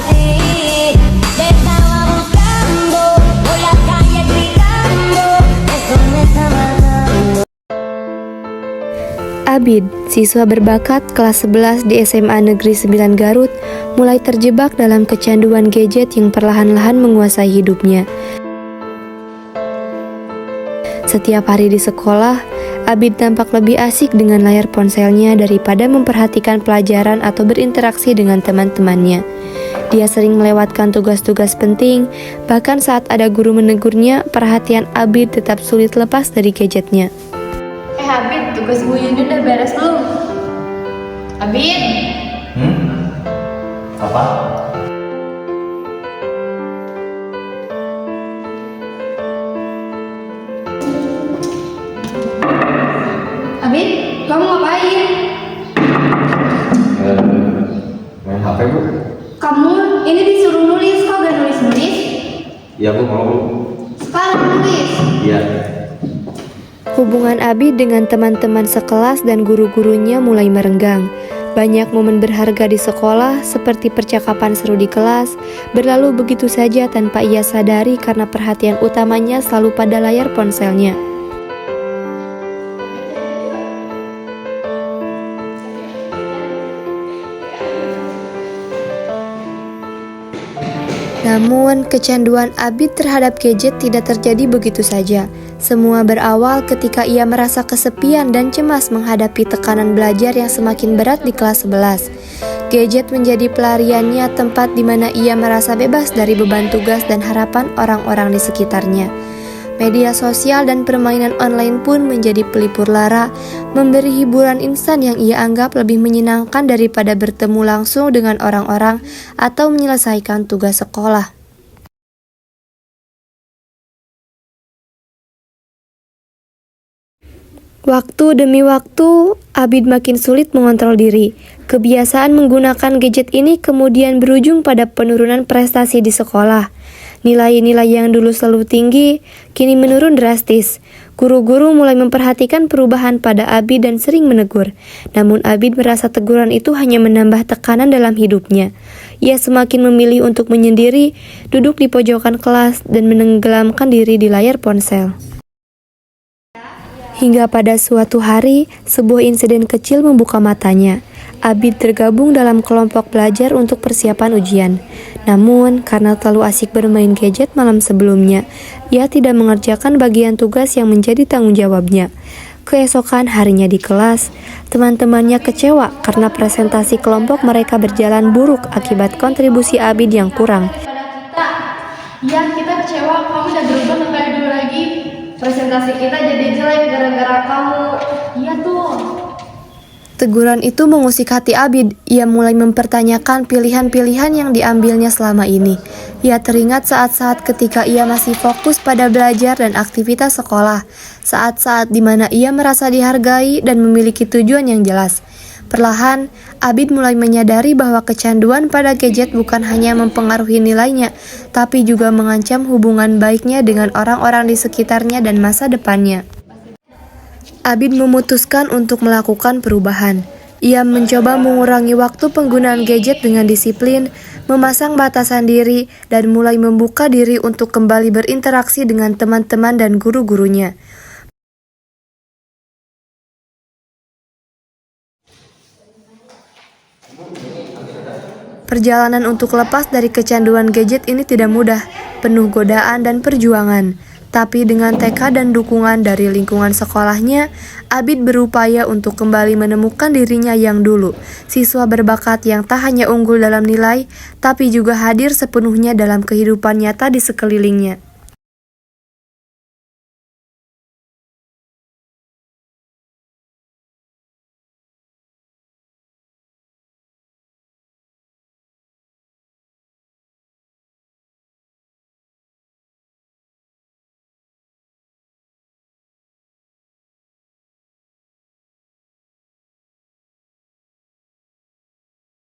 así. Te estaba buscando por la calle gritando, eso me está matando. Abid, siswa berbakat kelas 11 di SMA Negeri 9 Garut, mulai terjebak dalam kecanduan gadget yang perlahan-lahan menguasai hidupnya. Setiap hari di sekolah, Abid tampak lebih asik dengan layar ponselnya daripada memperhatikan pelajaran atau berinteraksi dengan teman-temannya. Dia sering melewatkan tugas-tugas penting, bahkan saat ada guru menegurnya, perhatian Abid tetap sulit lepas dari gadgetnya. Abid, tugas Bu Yuni udah beres belum? Abid? Apa? Abid, kamu ngapain? Main HP, Bu. Kamu ini disuruh nulis, kok gak nulis-nulis? Iya, Bu, mau, Bu. Sekarang nulis. Iya. Hubungan Abid dengan teman-teman sekelas dan guru-gurunya mulai merenggang. Banyak momen berharga di sekolah, seperti percakapan seru di kelas, berlalu begitu saja tanpa ia sadari karena perhatian utamanya selalu pada layar ponselnya. Namun, kecanduan Abid terhadap gadget tidak terjadi begitu saja. Semua berawal ketika ia merasa kesepian dan cemas menghadapi tekanan belajar yang semakin berat di kelas 11. Gadget menjadi pelariannya, tempat di mana ia merasa bebas dari beban tugas dan harapan orang-orang di sekitarnya. Media sosial dan permainan online pun menjadi pelipur lara, memberi hiburan instan yang ia anggap lebih menyenangkan daripada bertemu langsung dengan orang-orang atau menyelesaikan tugas sekolah. Waktu demi waktu, Abid makin sulit mengontrol diri. Kebiasaan menggunakan gadget ini kemudian berujung pada penurunan prestasi di sekolah. Nilai-nilai yang dulu selalu tinggi, kini menurun drastis. Guru-guru mulai memperhatikan perubahan pada Abid dan sering menegur. Namun Abid merasa teguran itu hanya menambah tekanan dalam hidupnya. Ia semakin memilih untuk menyendiri, duduk di pojokan kelas, dan menenggelamkan diri di layar ponsel. Hingga pada suatu hari, sebuah insiden kecil membuka matanya. Abid tergabung dalam kelompok belajar untuk persiapan ujian. Namun, karena terlalu asik bermain gadget malam sebelumnya, ia tidak mengerjakan bagian tugas yang menjadi tanggung jawabnya. Keesokan harinya di kelas, teman-temannya kecewa karena presentasi kelompok mereka berjalan buruk akibat kontribusi Abid yang kurang. Ya, kita kecewa, kamu udah berubah sampai dulu lagi. Presentasi kita jadi jelek gara-gara kamu. Iya tuh. Teguran itu mengusik hati Abid. Ia mulai mempertanyakan pilihan-pilihan yang diambilnya selama ini. Ia teringat saat-saat ketika ia masih fokus pada belajar dan aktivitas sekolah. Saat-saat di mana ia merasa dihargai dan memiliki tujuan yang jelas. Perlahan, Abid mulai menyadari bahwa kecanduan pada gadget bukan hanya mempengaruhi nilainya, tapi juga mengancam hubungan baiknya dengan orang-orang di sekitarnya dan masa depannya. Abid memutuskan untuk melakukan perubahan. Ia mencoba mengurangi waktu penggunaan gadget dengan disiplin, memasang batasan diri, dan mulai membuka diri untuk kembali berinteraksi dengan teman-teman dan guru-gurunya. Perjalanan untuk lepas dari kecanduan gadget ini tidak mudah, penuh godaan dan perjuangan. Tapi dengan tekad dan dukungan dari lingkungan sekolahnya, Abid berupaya untuk kembali menemukan dirinya yang dulu, siswa berbakat yang tak hanya unggul dalam nilai, tapi juga hadir sepenuhnya dalam kehidupan nyata di sekelilingnya.